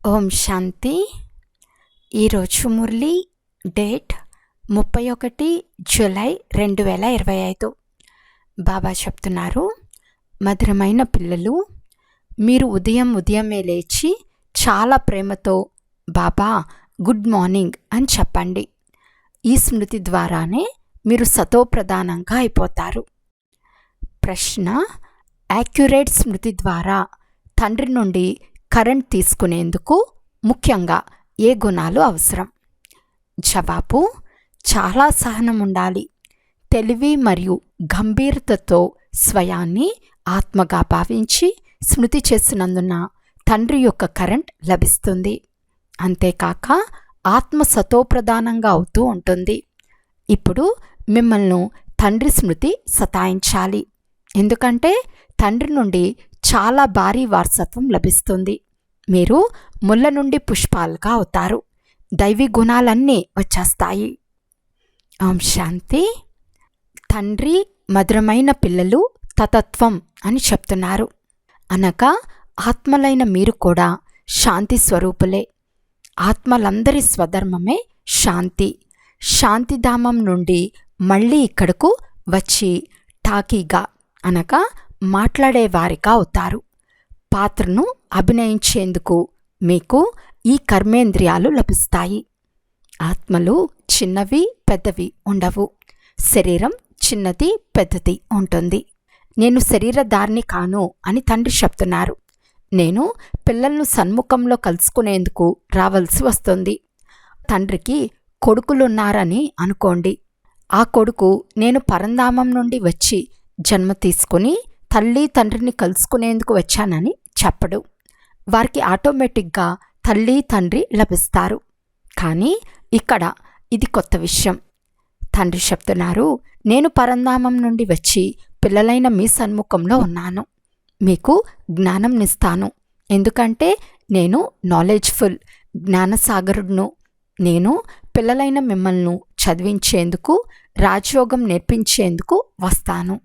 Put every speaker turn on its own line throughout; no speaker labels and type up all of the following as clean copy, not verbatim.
ఓం శాంతి. ఈరోజు Murali date 31 July 2025. బాబా చెప్తున్నారు, మధురమైన పిల్లలు, మీరు ఉదయమే లేచి చాలా ప్రేమతో బాబా గుడ్ మార్నింగ్ అని చెప్పండి. ఈ స్మృతి ద్వారానే మీరు సతోప్రధానంగా అయిపోతారు. ప్రశ్న: యాక్యురేట్ స్మృతి ద్వారా తండ్రి నుండి కరెంట్ తీసుకునేందుకు ముఖ్యంగా ఏ గుణాలు అవసరం? జవాబు: చాలా సహనం ఉండాలి. తెలివి మరియు గంభీరతతో స్వయాన్ని ఆత్మగా భావించి స్మృతి చేసినందున తండ్రి యొక్క కరెంట్ లభిస్తుంది. అంతేకాక ఆత్మ సతోప్రధానంగా అవుతూ ఉంటుంది. ఇప్పుడు మిమ్మల్ని తండ్రి స్మృతి సతాయించాలి. ఎందుకంటే తండ్రి నుండి చాలా భారీ వారసత్వం లభిస్తుంది. మీరు ముళ్ళ నుండి పుష్పాలుగా అవుతారు. దైవీ గుణాలన్నీ వచ్చేస్తాయి. ఓం శాంతి. తండ్రి మధురమైన పిల్లలు తతత్వం అని చెప్తున్నారు. అనగా ఆత్మలైన మీరు కూడా శాంతి స్వరూపులే. ఆత్మలందరి స్వధర్మమే శాంతి. శాంతిధామం నుండి మళ్ళీ ఇక్కడకు వచ్చి టాకీగా అనగా మాట్లాడేవారిగా అవుతారు. పాత్రను అభినయించేందుకు మీకు ఈ కర్మేంద్రియాలు లభిస్తాయి. ఆత్మలు చిన్నవి పెద్దవి ఉండవు. శరీరం చిన్నది పెద్దది ఉంటుంది. నేను శరీరధారిని కాను అని తండ్రి చెప్తున్నారు. నేను పిల్లలను సన్ముఖంలో కలుసుకునేందుకు రావాల్సి వస్తుంది. తండ్రికి కొడుకులున్నారని అనుకోండి. ఆ కొడుకు నేను పరంధామం నుండి వచ్చి జన్మ తీసుకుని తల్లి తండ్రిని కలుసుకునేందుకు వచ్చానని చెప్పడు. వారికి ఆటోమేటిక్గా తల్లి తండ్రి లభిస్తారు. కానీ ఇక్కడ ఇది కొత్త విషయం. తండ్రి చెప్తున్నారు, నేను పరంధామం నుండి వచ్చి పిల్లలైన మీ సన్ముఖంలో ఉన్నాను. మీకు జ్ఞానంనిస్తాను. ఎందుకంటే నేను నాలెడ్జ్ఫుల్ జ్ఞానసాగరుడును. నేను పిల్లలైన మిమ్మల్ని చదివించేందుకు రాజయోగం నేర్పించేందుకు వస్తాను.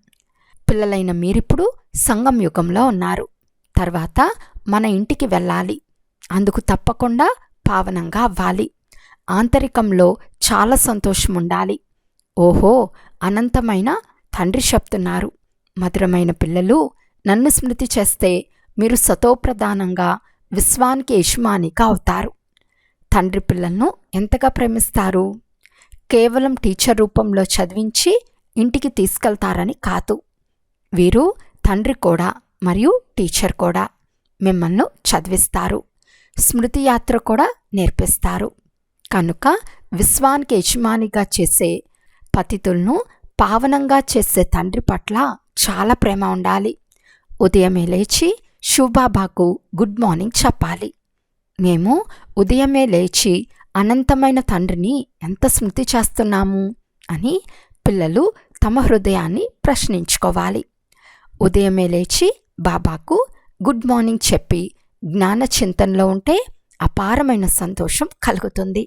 పిల్లలైన మీరిప్పుడు సంగం యుగంలో ఉన్నారు. తర్వాత మన ఇంటికి వెళ్ళాలి. అందుకు తప్పకుండా పావనంగా అవ్వాలి. ఆంతరికంలో చాలా సంతోషం ఉండాలి. ఓహో, అనంతమైన తండ్రి చెప్తున్నారు, మధురమైన పిల్లలు, నన్ను స్మృతి చేస్తే మీరు సతోప్రధానంగా విశ్వానికి యజమానిగా అవుతారు. తండ్రి పిల్లలను ఎంతగా ప్రేమిస్తారు? కేవలం టీచర్ రూపంలో చదివించి ఇంటికి తీసుకెళ్తారని కాదు. వీరు తండ్రి కూడా మరియు టీచర్ కూడా. మిమ్మల్ని చదివిస్తారు. స్మృతి యాత్ర కూడా నేర్పిస్తారు. కనుక విశ్వానికి యజమానిగా చేసే పతితులను పావనంగా చేసే తండ్రి పట్ల చాలా ప్రేమ ఉండాలి. ఉదయమే లేచి శివబాబాకు గుడ్ మార్నింగ్ చెప్పాలి. మేము ఉదయమే లేచి అనంతమైన తండ్రిని ఎంత స్మృతి చేస్తున్నాము అని పిల్లలు తమ హృదయాన్ని ప్రశ్నించుకోవాలి. ఉదయమే లేచి బాబాకు గుడ్ మార్నింగ్ చెప్పి జ్ఞాన చింతనలో ఉంటే అపారమైన సంతోషం కలుగుతుంది.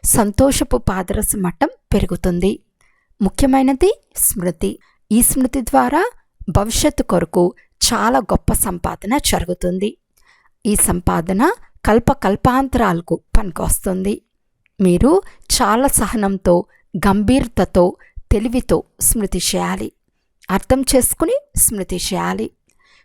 సంతోషపు పాదరస మట్టం పెరుగుతుంది. ముఖ్యమైనది స్మృతి. ఈ స్మృతి ద్వారా భవిష్యత్తు కొరకు చాలా గొప్ప సంపాదన జరుగుతుంది. ఈ సంపాదన కల్పకల్పాంతరాలకు పనికొస్తుంది. మీరు చాలా సహనంతో, గంభీరతతో, తెలివితో స్మృతి చేయాలి. అర్థం చేసుకుని స్మృతి చేయాలి.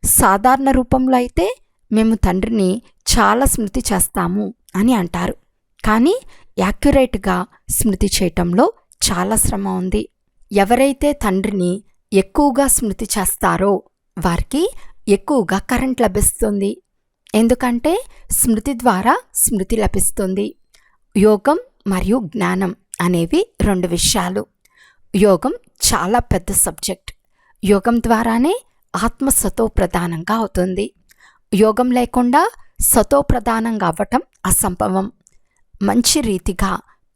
సాధారణ రూపంలో అయితే మేము తండ్రిని చాలా స్మృతి చేస్తాము అని అంటారు. కానీ యాక్యురేట్గా స్మృతి చేయటంలో చాలా శ్రమ ఉంది. ఎవరైతే తండ్రిని ఎక్కువగా స్మృతి చేస్తారో వారికి ఎక్కువగా కరెంట్ లభిస్తుంది. ఎందుకంటే స్మృతి ద్వారా స్మృతి లభిస్తుంది. యోగం మరియు జ్ఞానం అనేవి రెండు విషయాలు. యోగం చాలా పెద్ద సబ్జెక్ట్. యోగం ద్వారానే ఆత్మ సతోప్రధానంగా అవుతుంది. యోగం లేకుండా సతోప్రధానంగా అవ్వటం అసంభవం. మంచి రీతిగా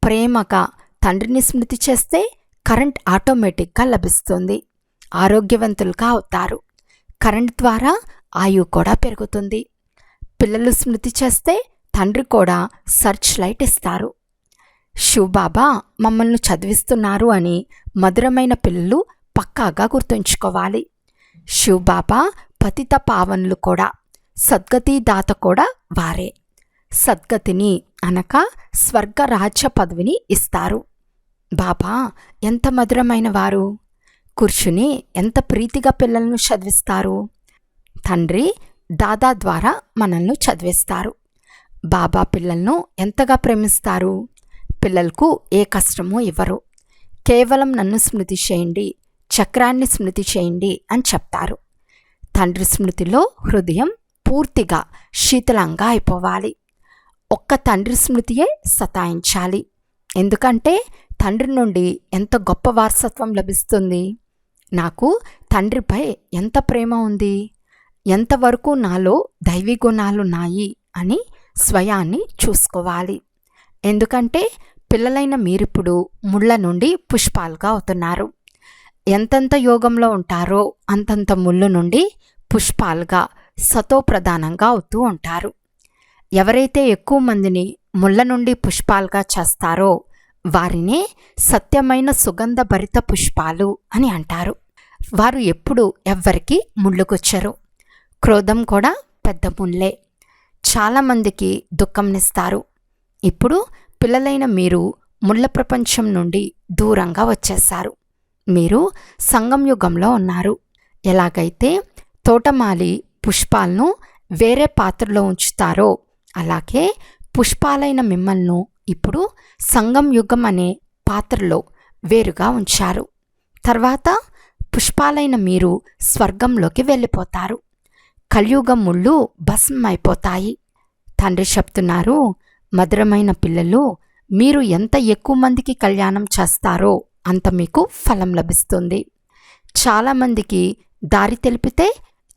ప్రేమగా తండ్రిని స్మృతి చేస్తే కరెంట్ ఆటోమేటిక్గా లభిస్తుంది. ఆరోగ్యవంతులుగా అవుతారు. కరెంట్ ద్వారా ఆయువు కూడా పెరుగుతుంది. పిల్లలు స్మృతి చేస్తే తండ్రి కూడా సర్చ్ లైట్ ఇస్తారు. శివబాబా మమ్మల్ని చదివిస్తున్నారు అని మధురమైన పిల్లలు పక్కాగా గుర్తుంచుకోవాలి. శివబాబా పతిత పావనులు కూడా, సద్గతి దాత కూడా వారే. సద్గతిని అనగా స్వర్గ రాజ్య పదవిని ఇస్తారు. బాబా ఎంత మధురమైన వారు! కూర్చుని ఎంత ప్రీతిగా పిల్లలను చదివిస్తారు. తండ్రి దాదా ద్వారా మనల్ని చదివిస్తారు. బాబా పిల్లలను ఎంతగా ప్రేమిస్తారు. పిల్లలకు ఏ కష్టమూ ఇవ్వరు. కేవలం నన్ను స్మృతి చేయండి, చక్రాన్ని స్మృతి చేయండి అని చెప్తారు. తండ్రి స్మృతిలో హృదయం పూర్తిగా శీతలంగా అయిపోవాలి. ఒక్క తండ్రి స్మృతియే సతాయించాలి. ఎందుకంటే తండ్రి నుండి ఎంత గొప్ప వారసత్వం లభిస్తుంది. నాకు తండ్రిపై ఎంత ప్రేమ ఉంది, ఎంతవరకు నాలో దైవీ గుణాలున్నాయి అని స్వయాన్ని చూసుకోవాలి. ఎందుకంటే పిల్లలైన మీరిప్పుడు ముళ్ళ నుండి పుష్పాలుగా అవుతున్నారు. ఎంతెంత యోగంలో ఉంటారో అంతంత ముళ్ళు నుండి పుష్పాలుగా సతోప్రధానంగా అవుతూ ఉంటారు. ఎవరైతే ఎక్కువ మందిని ముళ్ళ నుండి పుష్పాలుగా చేస్తారో వారినే సత్యమైన సుగంధ భరిత పుష్పాలు అని అంటారు. వారు ఎప్పుడు ఎవ్వరికి ముళ్ళుకొచ్చరు. క్రోధం కూడా పెద్ద ముళ్ళే, చాలామందికి దుఃఖంనిస్తారు. ఇప్పుడు పిల్లలైన మీరు ముళ్ళ ప్రపంచం నుండి దూరంగా వచ్చేశారు. మీరు సంగం యుగంలో ఉన్నారు. ఎలాగైతే తోటమాలి పుష్పాలను వేరే పాత్రలో ఉంచుతారో అలాగే పుష్పాలైన మిమ్మల్ని ఇప్పుడు సంగం యుగం అనే పాత్రలో వేరుగా ఉంచారు. తర్వాత పుష్పాలైన మీరు స్వర్గంలోకి వెళ్ళిపోతారు. కలియుగం ముళ్ళు భస్మైపోతాయి. తండ్రి చెప్తున్నారు, మధురమైన పిల్లలు, మీరు ఎంత ఎక్కువ మందికి కళ్యాణం చేస్తారో అంత మీకు ఫలం లభిస్తుంది. చాలామందికి దారి తెలిపితే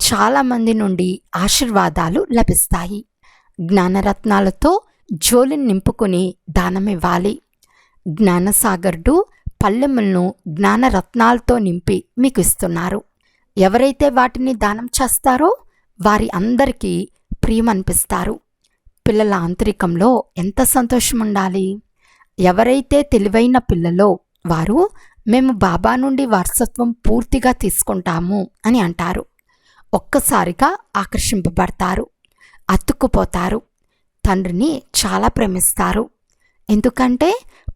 చాలామంది నుండి ఆశీర్వాదాలు లభిస్తాయి. జ్ఞానరత్నాలతో జోలిని నింపుకుని దానమివ్వాలి. జ్ఞానసాగర్డు పల్లెములను జ్ఞానరత్నాలతో నింపి మీకు ఇస్తున్నారు. ఎవరైతే వాటిని దానం చేస్తారో వారి అందరికీ ప్రియమనిపిస్తారు. పిల్లల ఆంతరికంలో ఎంత సంతోషం ఉండాలి. ఎవరైతే తెలివైన పిల్లలో వారు మేము బాబా నుండి వారసత్వం పూర్తిగా తీసుకుంటాము అని అంటారు. ఒక్కసారిగా ఆకర్షింపబడతారు, అతుక్కుపోతారు. తండ్రిని చాలా ప్రేమిస్తారు. ఎందుకంటే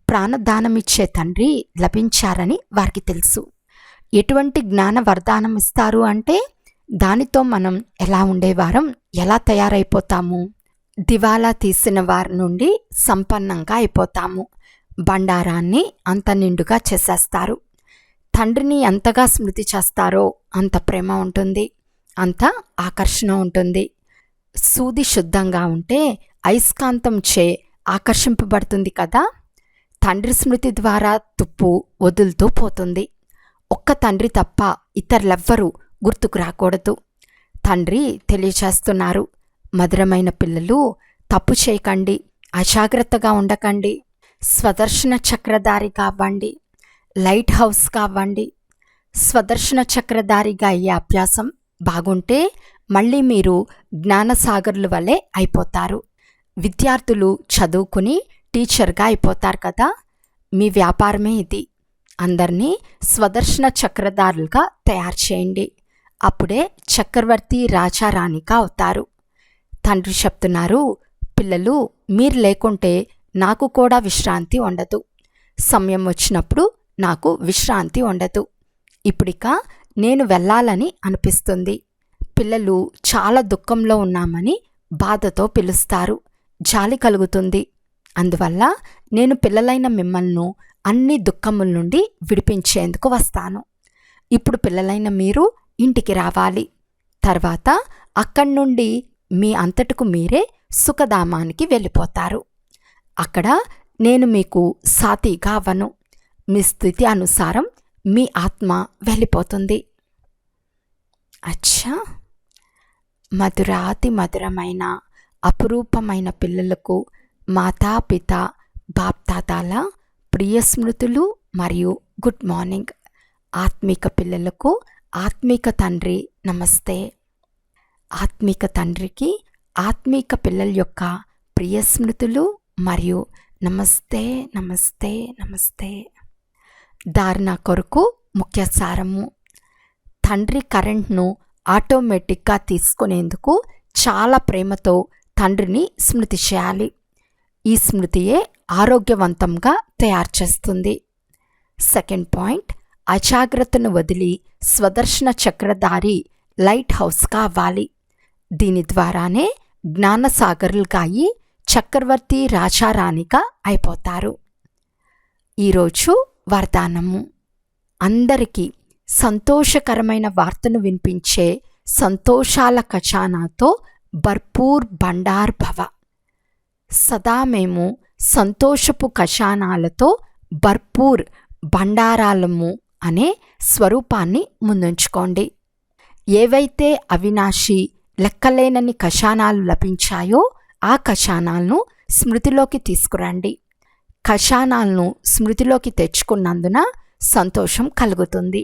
ప్రాణదానమిచ్చే తండ్రి లభించారని వారికి తెలుసు. ఎటువంటి జ్ఞాన వరదానం ఇస్తారు అంటే దానితో మనం ఎలా ఉండేవారం, ఎలా తయారైపోతాము. దివాలా తీసిన వారి నుండి సంపన్నంగా అయిపోతాము. బండారాన్ని అంత నిండుగా చేసేస్తారు. తండ్రిని ఎంతగా స్మృతి చేస్తారో అంత ప్రేమ ఉంటుంది, అంత ఆకర్షణ ఉంటుంది. సూది శుద్ధంగా ఉంటే అయస్కాంతం చే ఆకర్షింపబడుతుంది కదా. తండ్రి స్మృతి ద్వారా తుప్పు వదులుతూ పోతుంది. ఒక్క తండ్రి తప్ప ఇతరులెవ్వరూ గుర్తుకు రాకూడదు. తండ్రి తెలియచేస్తున్నారు, మధురమైన పిల్లలు, తప్పు చేయకండి, అజాగ్రత్తగా ఉండకండి, స్వదర్శన చక్రధారిగా అవ్వండి, లైట్ హౌస్గా అవ్వండి. స్వదర్శన చక్రధారిగా అయ్యే అభ్యాసం బాగుంటే మళ్ళీ మీరు జ్ఞానసాగర్ల వలె అయిపోతారు. విద్యార్థులు చదువుకుని టీచర్గా అయిపోతారు కదా. మీ వ్యాపారమే ఇది. అందరినీ స్వదర్శన చక్రధారులుగా తయారు చేయండి. అప్పుడే చక్రవర్తి రాజారాణిగా అవుతారు. తండ్రి చెప్తున్నారు, పిల్లలు, మీరు లేకుంటే నాకు కూడా విశ్రాంతి ఉండదు. సమయం వచ్చినప్పుడు నాకు విశ్రాంతి ఉండదు. ఇప్పుడిక నేను వెళ్ళాలని అనిపిస్తుంది. పిల్లలు చాలా దుఃఖంలో ఉన్నామని బాధతో పిలుస్తారు. జాలి కలుగుతుంది. అందువల్ల నేను పిల్లలైన మిమ్మల్ని అన్ని దుఃఖముల నుండి విడిపించేందుకు వస్తాను. ఇప్పుడు పిల్లలైన మీరు ఇంటికి రావాలి. తర్వాత అక్కడి నుండి మీ అంతటకు మీరే సుఖధామానికి వెళ్ళిపోతారు. అక్కడ నేను మీకు సాతిగా అవ్వను. మీ స్థితి అనుసారం మీ ఆత్మ వెళ్ళిపోతుంది. అచ్చా, మధురాతి మధురమైన అపురూపమైన పిల్లలకు మాతాపిత బాప్దాదాల ప్రియ స్మృతులు మరియు గుడ్ మార్నింగ్. ఆత్మిక పిల్లలకు ఆత్మిక తండ్రి నమస్తే. ఆత్మిక తండ్రికి ఆత్మిక పిల్లల యొక్క ప్రియ స్మృతులు మరియు నమస్తే నమస్తే నమస్తే. ధారణ కొరకు ముఖ్య సారము. తండ్రి కరెంట్ను ఆటోమేటిక్గా తీసుకునేందుకు చాలా ప్రేమతో తండ్రిని స్మృతి చేయాలి. ఈ స్మృతియే ఆరోగ్యవంతంగా తయారు చేస్తుంది. సెకండ్ పాయింట్, అజాగ్రత్తను వదిలి స్వదర్శన చక్రధారి లైట్ హౌస్గా అవ్వాలి. దీని ద్వారానే జ్ఞానసాగరులుగా అయి చక్రవర్తి రాజారాణిగా అయిపోతారు. ఈరోజు వరదానము. అందరికీ సంతోషకరమైన వార్తను వినిపించే సంతోషాల ఖజానాతో భర్పూర్ బండార్ భవ. సదా మేము సంతోషపు ఖజానాలతో భర్పూర్ బండారాలము అనే స్వరూపాన్ని ముందుంచుకోండి. ఏవైతే అవినాశి లెక్కలేనన్ని ఖజానాలు లభించాయో ఆ ఖజానాలను స్మృతిలోకి తీసుకురండి. ఖజానాలను స్మృతిలోకి తెచ్చుకున్నందున సంతోషం కలుగుతుంది.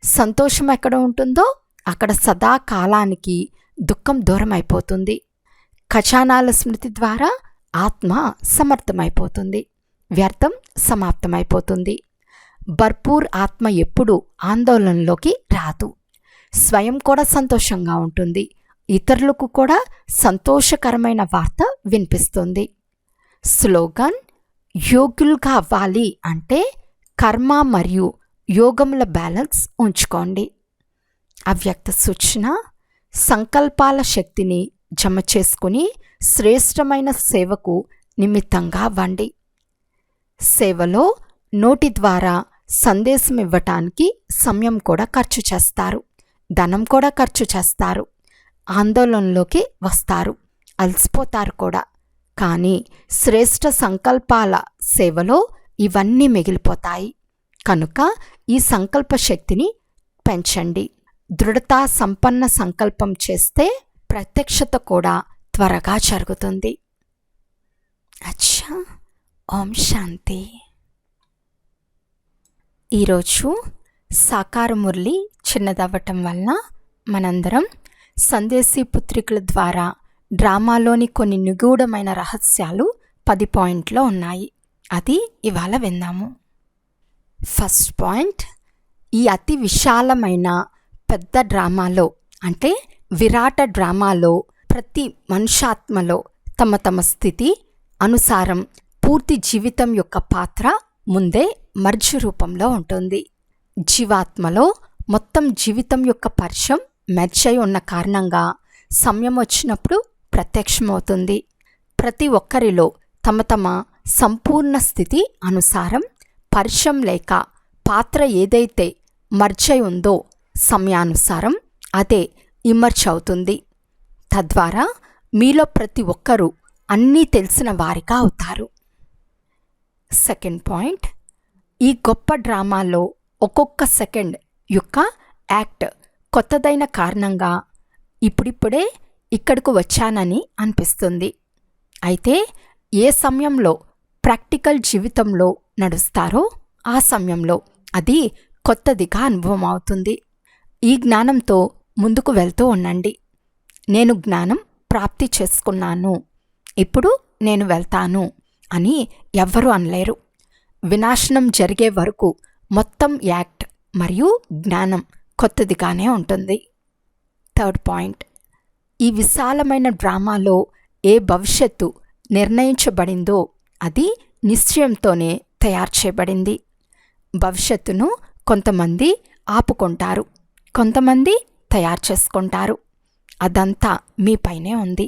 సంతోషం ఎక్కడ ఉంటుందో అక్కడ సదాకాలానికి దుఃఖం దూరం అయిపోతుంది. ఖజానాల స్మృతి ద్వారా ఆత్మ సమర్థమైపోతుంది, వ్యర్థం సమాప్తమైపోతుంది. భర్పూర్ ఆత్మ ఎప్పుడూ ఆందోళనలోకి రాదు. స్వయం కూడా సంతోషంగా ఉంటుంది, ఇతరులకు కూడా సంతోషకరమైన వార్త వినిపిస్తుంది. స్లోగన్: యోగ్యులుగా అవ్వాలి అంటే కర్మ మరియు యోగముల బ్యాలెన్స్ ఉంచుకోండి. అవ్యక్త సూచన: సంకల్పాల శక్తిని జమ చేసుకుని శ్రేష్టమైన సేవకు నిమిత్తంగా అవ్వండి. సేవలో నోటి ద్వారా సందేశం ఇవ్వటానికి సమయం కూడా ఖర్చు చేస్తారు, ధనం కూడా ఖర్చు చేస్తారు, ఆందోళనలోకి వస్తారు, అలసిపోతారు కూడా. కానీ శ్రేష్ఠ సంకల్పాల సేవలో ఇవన్నీ మిగిలిపోతాయి. కనుక ఈ సంకల్ప శక్తిని పెంచండి. దృఢతా సంపన్న సంకల్పం చేస్తే ప్రత్యక్షత కూడా త్వరగా జరుగుతుంది. అచ్చా, ఓం శాంతి. ఈరోజు సాకార మురళి చిన్నదవ్వటం వలన మనందరం సందేశీ పుత్రికల ద్వారా డ్రామాలోని కొన్ని నిగూఢమైన రహస్యాలు 10 పాయింట్లో ఉన్నాయి. అది ఇవాళ విందాము. ఫస్ట్ పాయింట్, ఈ అతి విశాలమైన పెద్ద డ్రామాలో అంటే విరాట డ్రామాలో ప్రతి మనుష్యాత్మలో తమ తమ స్థితి అనుసారం పూర్తి జీవితం యొక్క పాత్ర ముందే మర్జు రూపంలో ఉంటుంది. జీవాత్మలో మొత్తం జీవితం యొక్క పరిచయం మెర్జ్ అయి ఉన్న కారణంగా సమయం వచ్చినప్పుడు ప్రత్యక్షమవుతుంది. ప్రతి ఒక్కరిలో తమ తమ సంపూర్ణ స్థితి అనుసారం పరిచయం లేక పాత్ర ఏదైతే మర్జ్ అయి ఉందో సమయానుసారం అదే ఇమర్జ్ అవుతుంది. తద్వారా మీలో ప్రతి ఒక్కరూ అన్నీ తెలిసిన వారిగా అవుతారు. సెకండ్ పాయింట్, ఈ గొప్ప డ్రామాలో ఒక్కొక్క సెకండ్ యొక్క యాక్ట్ కొత్తదైన కారణంగా ఇప్పుడిప్పుడే ఇక్కడకు వచ్చానని అనిపిస్తుంది. అయితే ఏ సమయంలో ప్రాక్టికల్ జీవితంలో నడుస్తారో ఆ సమయంలో అది కొత్తదిగా అనుభవం అవుతుంది. ఈ జ్ఞానంతో ముందుకు వెళ్తూ ఉండండి. నేను జ్ఞానం ప్రాప్తి చేసుకున్నాను, ఇప్పుడు నేను వెళ్తాను అని ఎవ్వరూ అనలేరు. వినాశనం జరిగే వరకు మొత్తం యాక్ట్ మరియు జ్ఞానం కొత్తదిగానే ఉంటుంది. థర్డ్ పాయింట్, ఈ విశాలమైన డ్రామాలో ఏ భవిష్యత్తు నిర్ణయించబడిందో అది నిశ్చయంతోనే తయారు చేయబడింది. భవిష్యత్తును కొంతమంది ఆపుకుంటారు, కొంతమంది తయారు చేసుకుంటారు. అదంతా మీపైనే ఉంది.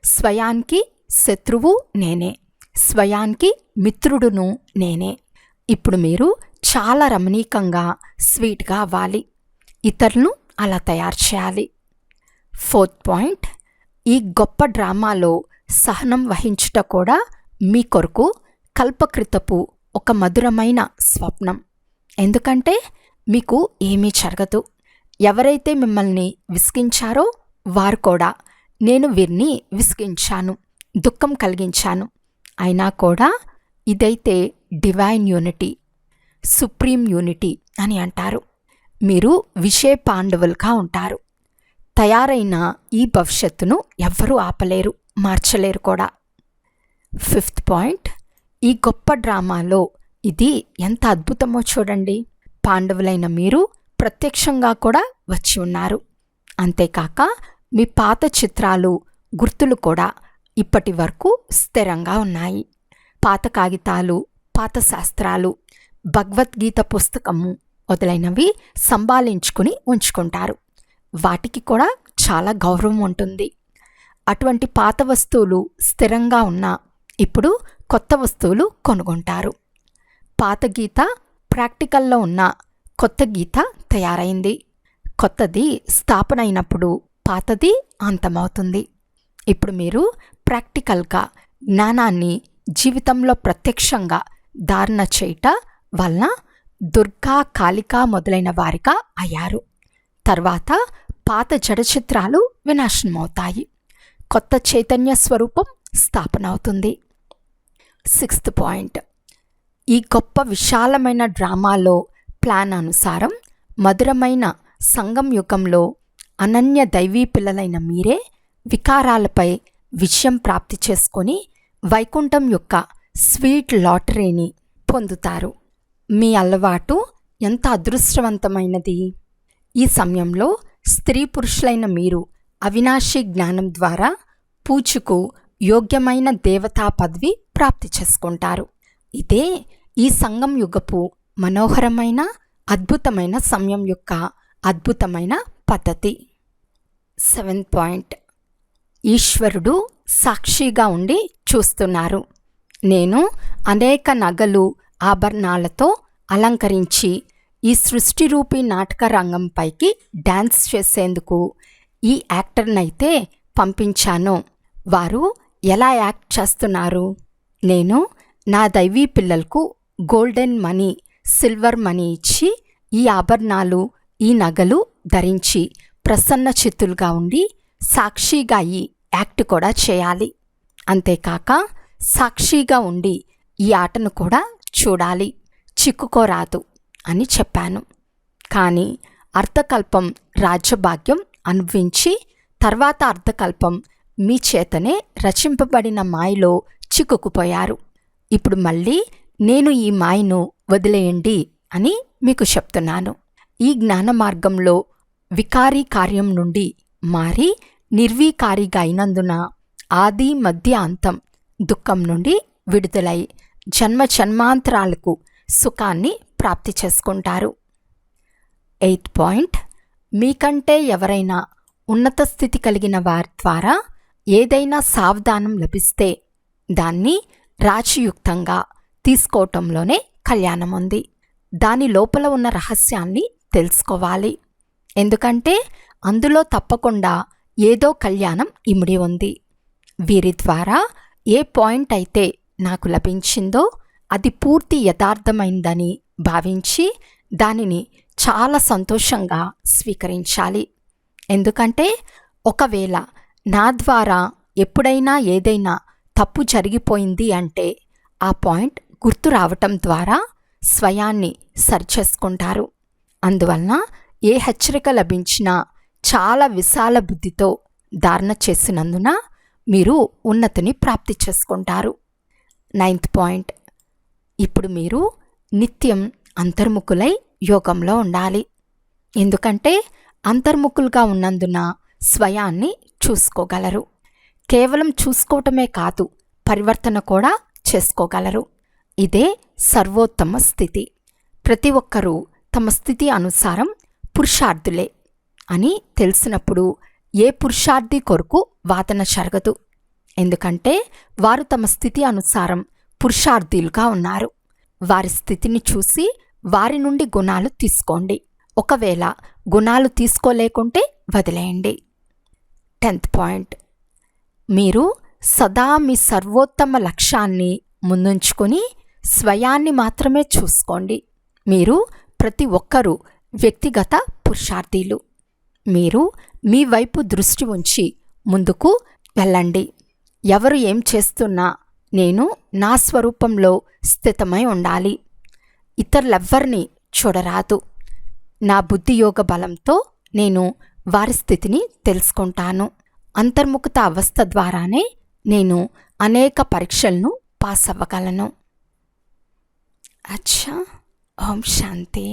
స్వయానికి శత్రువు నేనే, స్వయానికి మిత్రుడును నేనే. ఇప్పుడు మీరు చాలా రమణీకంగా స్వీట్గా అవ్వాలి, ఇతరులను అలా తయారు చేయాలి. ఫోర్త్ పాయింట్, ఈ గొప్ప డ్రామాలో సహనం వహించుట కూడా మీ కొరకు కల్పకృతపు ఒక మధురమైన స్వప్నం. ఎందుకంటే మీకు ఏమీ జరగదు. ఎవరైతే మిమ్మల్ని విసిగించారో వారు కూడా నేను వీరిని విసిగించాను, దుఃఖం కలిగించాను, అయినా కూడా ఇదైతే డివైన్ యూనిటీ, సుప్రీం యూనిటీ అని అంటారు. మీరు విషయ పాండవులుగా ఉంటారు. తయారైన ఈ భవిష్యత్తును ఎవ్వరూ ఆపలేరు, మార్చలేరు కూడా. ఫిఫ్త్ పాయింట్, ఈ గొప్ప డ్రామాలో ఇది ఎంత అద్భుతమో చూడండి. పాండవులైన మీరు ప్రత్యక్షంగా కూడా వచ్చి ఉన్నారు. అంతేకాక మీ పాత చిత్రాలు, గుర్తులు కూడా ఇప్పటి వరకు స్థిరంగా ఉన్నాయి. పాత కాగితాలు, పాత శాస్త్రాలు, భగవద్గీత పుస్తకము మొదలైనవి సంభాళించుకుని ఉంచుకుంటారు. వాటికి కూడా చాలా గౌరవం ఉంటుంది. అటువంటి పాత వస్తువులు స్థిరంగా ఉన్నా ఇప్పుడు కొత్త వస్తువులు కొనుగొంటారు. పాత గీత ప్రాక్టికల్లో ఉన్న కొత్త గీత తయారైంది. కొత్తది స్థాపన అయినప్పుడు పాతది అంతమవుతుంది. ఇప్పుడు మీరు ప్రాక్టికల్గా జ్ఞానాన్ని జీవితంలో ప్రత్యక్షంగా ధారణ చేయట వలన దుర్గా, కాళిక మొదలైన వారిగా అయ్యారు. తర్వాత పాత జడచిత్రాలు వినాశనమవుతాయి. కొత్త చైతన్య స్వరూపం స్థాపన అవుతుంది. 6th point. ఈ గొప్ప విశాలమైన డ్రామాలో ప్లాన్ అనుసారం మధురమైన సంగం యుగంలో అనన్య దైవీ పిల్లలైన మీరే వికారాలపై విజయం ప్రాప్తి చేసుకొని వైకుంఠం యొక్క స్వీట్ లాటరీని పొందుతారు. మీ అలవాటు ఎంత అదృష్టవంతమైనది! ఈ సమయంలో స్త్రీ పురుషులైన మీరు అవినాశి జ్ఞానం ద్వారా పూజకు యోగ్యమైన దేవతా పదవి ప్రాప్తి చేసుకుంటారు. ఇదే ఈ సంగం యుగపు మనోహరమైన అద్భుతమైన సమయం యొక్క అద్భుతమైన పద్ధతి. 7th point. ఈశ్వరుడు సాక్షిగా ఉండి చూస్తున్నారు. నేను అనేక నగలు, ఆభరణాలతో అలంకరించి ఈ సృష్టి రూపీ నాటక రంగంపైకి డ్యాన్స్ చేసేందుకు ఈ యాక్టర్నైతే పంపించానో వారు ఎలా యాక్ట్ చేస్తున్నారు? నేను నా దైవీ పిల్లలకు గోల్డెన్ మనీ, సిల్వర్ మనీ ఇచ్చి ఈ ఆభరణాలు, ఈ నగలు ధరించి ప్రసన్న చిత్తులుగా ఉండి సాక్షిగా ఈ యాక్ట్ కూడా చేయాలి. అంతేకాక సాక్షిగా ఉండి ఈ ఆటను కూడా చూడాలి, చిక్కుకోరాదు అని చెప్పాను. కానీ అర్ధకల్పం రాజ్యభాగ్యం అనుభవించి తర్వాత అర్ధకల్పం మీ చేతనే రచింపబడిన మాయలో చిక్కుకుపోయారు. ఇప్పుడు మళ్ళీ నేను ఈ మాయను వదిలేయండి అని మీకు చెప్తున్నాను. ఈ జ్ఞాన మార్గంలో వికారీ కార్యం నుండి మారి నిర్వీకారిగా అయినందున ఆది, మధ్య, అంతం దుఃఖం నుండి విడుదలై జన్మ జన్మాంతరాలకు సుఖాన్ని ప్రాప్తి చేసుకుంటారు. 8th point. మీకంటే ఎవరైనా ఉన్నత స్థితి కలిగిన వారి ద్వారా ఏదైనా సావధానం లభిస్తే దాన్ని రాజయుక్తంగా తీసుకోవటంలోనే కళ్యాణం ఉంది. దాని లోపల ఉన్న రహస్యాన్ని తెలుసుకోవాలి. ఎందుకంటే అందులో తప్పకుండా ఏదో కళ్యాణం ఇమిడి ఉంది. వీరి ద్వారా ఏ పాయింట్ అయితే నాకు లభించిందో అది పూర్తి యథార్థమైందని భావించి దానిని చాలా సంతోషంగా స్వీకరించాలి. ఎందుకంటే ఒకవేళ నా ద్వారా ఎప్పుడైనా ఏదైనా తప్పు జరిగిపోయింది అంటే ఆ పాయింట్ గుర్తు రావటం ద్వారా స్వయాన్ని సరిచేసుకుంటారు. అందువలన ఏ హెచ్చరిక లభించినా చాలా విశాల బుద్ధితో ధారణ చేసినందున మీరు ఉన్నతిని ప్రాప్తి చేసుకుంటారు. 9th point. ఇప్పుడు మీరు నిత్యం అంతర్ముఖులై యోగంలో ఉండాలి. ఎందుకంటే అంతర్ముఖులుగా ఉన్నందున స్వయాన్ని చూసుకోగలరు. కేవలం చూసుకోవటమే కాదు, పరివర్తన కూడా చేసుకోగలరు. ఇదే సర్వోత్తమ స్థితి. ప్రతి ఒక్కరూ తమ స్థితి అనుసారం పురుషార్థులే అని తెలిసినప్పుడు ఏ పురుషార్థి కొరకు వాదన జరగదు. ఎందుకంటే వారు తమ స్థితి అనుసారం పురుషార్థులుగా ఉన్నారు. వారి స్థితిని చూసి వారి నుండి గుణాలు తీసుకోండి. ఒకవేళ గుణాలు తీసుకోలేకుంటే వదిలేయండి. 10th point. మీరు సదా మీ సర్వోత్తమ లక్ష్యాన్ని ముందుంచుకొని స్వయాన్ని మాత్రమే చూసుకోండి. మీరు ప్రతి ఒక్కరూ వ్యక్తిగత పురుషార్థులు. మీరు మీ వైపు దృష్టి ఉంచి ముందుకు వెళ్ళండి. ఎవరు ఏం చేస్తున్నా నేను నా స్వరూపంలో స్థితమై ఉండాలి. ఇతరులెవ్వరిని చూడరాదు. నా బుద్ధియోగ బలంతో నేను వారి స్థితిని తెలుసుకుంటాను. అంతర్ముఖత అవస్థ ద్వారానే నేను అనేక పరీక్షలను పాస్ అవ్వగలను. అచ్చా. ఓం శాంతి.